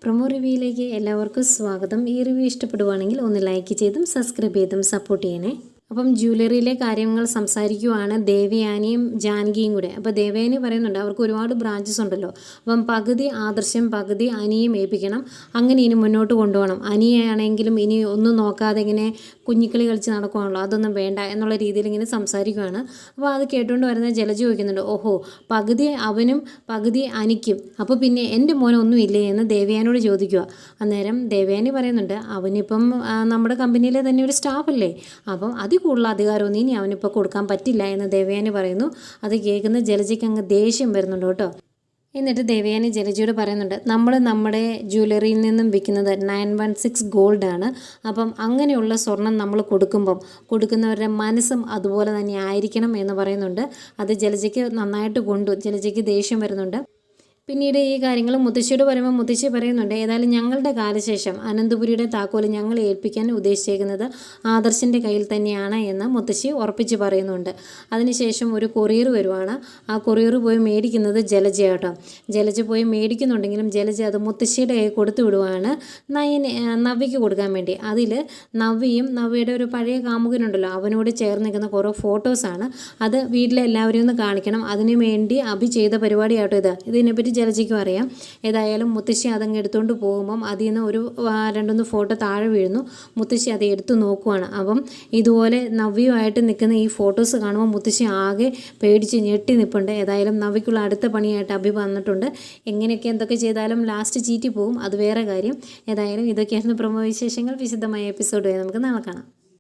Promo റിവ്യൂയിലേക്ക് എല്ലാവർക്കും സ്വാഗതം. ഈ റിവ്യൂ ഇഷ്ടപ്പെടുവാണെങ്കിൽ ഒന്ന് ലൈക്ക് ചെയ്തും സബ്സ്ക്രൈബ് ചെയ്തും സപ്പോർട്ട് ചെയ്യണേ. അപ്പം ജ്വല്ലറിയിലെ കാര്യങ്ങൾ സംസാരിക്കുവാണ് ദേവയാനിയും ജാനകിയും കൂടെ. അപ്പോൾ ദേവയാനി പറയുന്നുണ്ട് അവർക്ക് ഒരുപാട് ബ്രാഞ്ചസ് ഉണ്ടല്ലോ, അപ്പം പകുതി ആദർശം പകുതി അനിയും ഏൽപ്പിക്കണം, അങ്ങനെ ഇനി മുന്നോട്ട് കൊണ്ടുപോകണം. അനിയാണെങ്കിലും ഇനി ഒന്നും നോക്കാതെ ഇങ്ങനെ കുഞ്ഞിക്കളി കളിച്ച് നടക്കുവാണല്ലോ, അതൊന്നും വേണ്ട എന്നുള്ള രീതിയിൽ ഇങ്ങനെ സംസാരിക്കുവാണ്. അപ്പോൾ അത് കേട്ടുകൊണ്ട് വരുന്ന ജലജ ചോദിക്കുന്നുണ്ട്, ഓഹോ പകുതി അവനും പകുതി അനിക്കും, അപ്പോൾ പിന്നെ എൻ്റെ മോനൊന്നും ഇല്ലേ എന്ന് ദേവയാനിയോട് ചോദിക്കുക. അന്നേരം ദേവയാനി പറയുന്നുണ്ട് അവനിപ്പം നമ്മുടെ കമ്പനിയിലെ തന്നെ ഒരു സ്റ്റാഫല്ലേ, അപ്പം കൂടുതൽ അധികാരമൊന്നും ഇനി അവനിപ്പോൾ കൊടുക്കാൻ പറ്റില്ല എന്ന് ദേവയാനി പറയുന്നു. അത് കേൾക്കുന്ന ജലജയ്ക്ക് അങ്ങ് ദേഷ്യം വരുന്നുണ്ട് കേട്ടോ. എന്നിട്ട് ദേവയാനി ജലജയോട് പറയുന്നുണ്ട് നമ്മൾ നമ്മുടെ ജ്വല്ലറിയിൽ നിന്നും വിൽക്കുന്നത് 916 ഗോൾഡാണ്. അപ്പം അങ്ങനെയുള്ള സ്വർണം നമ്മൾ കൊടുക്കുന്നവരുടെ മനസ്സും അതുപോലെ തന്നെ ആയിരിക്കണം എന്ന് പറയുന്നുണ്ട്. അത് ജലജയ്ക്ക് നന്നായിട്ട് ജലജയ്ക്ക് ദേഷ്യം വരുന്നുണ്ട്. പിന്നീട് ഈ കാര്യങ്ങൾ മുത്തശ്ശിയോട് പറയുമ്പോൾ മുത്തശ്ശി പറയുന്നുണ്ട്, ഏതായാലും ഞങ്ങളുടെ കാലശേഷം അനന്തപുരിയുടെ താക്കോല് ഞങ്ങൾ ഏൽപ്പിക്കാൻ ഉദ്ദേശിച്ചേക്കുന്നത് ആദർശിൻ്റെ കയ്യിൽ തന്നെയാണ് എന്ന് മുത്തശ്ശി ഉറപ്പിച്ച് പറയുന്നുണ്ട്. അതിനുശേഷം ഒരു കൊറിയർ വരുവാണ്. ആ കൊറിയർ പോയി മേടിക്കുന്നത് ജലജയാട്ടോ. ജലജ പോയി മേടിക്കുന്നുണ്ടെങ്കിലും ജലജ അത് മുത്തശ്ശിയുടെ കയ്യിൽ കൊടുത്തു വിടുവാണ് നവ്യയ്ക്ക് കൊടുക്കാൻ വേണ്ടി. അതിൽ നവ്യയും നവ്യയുടെ ഒരു പഴയ കാമുകനുണ്ടല്ലോ അവനോട് ചേർന്ന് നിൽക്കുന്ന കുറേ ഫോട്ടോസാണ്. അത് വീട്ടിലെ എല്ലാവരെയും ഒന്ന് കാണിക്കണം, അതിനു വേണ്ടി അഭി ചെയ്ത പരിപാടിയാട്ടോ ഇതിനെപ്പറ്റി ജലജയ്ക്കും അറിയാം. ഏതായാലും മുത്തശ്ശി അതങ്ങ് എടുത്തുകൊണ്ട് പോകുമ്പം അതിൽ നിന്ന് ഒരു 2-3 ഫോട്ടോ താഴെ വീഴുന്നു. മുത്തശ്ശി അത് എടുത്തു നോക്കുവാണ്. അപ്പം ഇതുപോലെ നവ്യയുമായിട്ട് നിൽക്കുന്ന ഈ ഫോട്ടോസ് കാണുമ്പോൾ മുത്തശ്ശി ആകെ പേടിച്ച് ഞെട്ടി നിൽപ്പുണ്ട്. ഏതായാലും നവ്യക്കുള്ള അടുത്ത പണിയായിട്ട് അഭി വന്നിട്ടുണ്ട്. എങ്ങനെയൊക്കെ എന്തൊക്കെ ചെയ്താലും ലാസ്റ്റ് ചീറ്റി പോകും, അത് വേറെ കാര്യം. ഏതായാലും ഇതൊക്കെയായിരുന്നു പ്രൊമോ വിശേഷങ്ങൾ. വിശദമായ എപ്പിസോഡ് നമുക്ക് നാളെ കാണാം.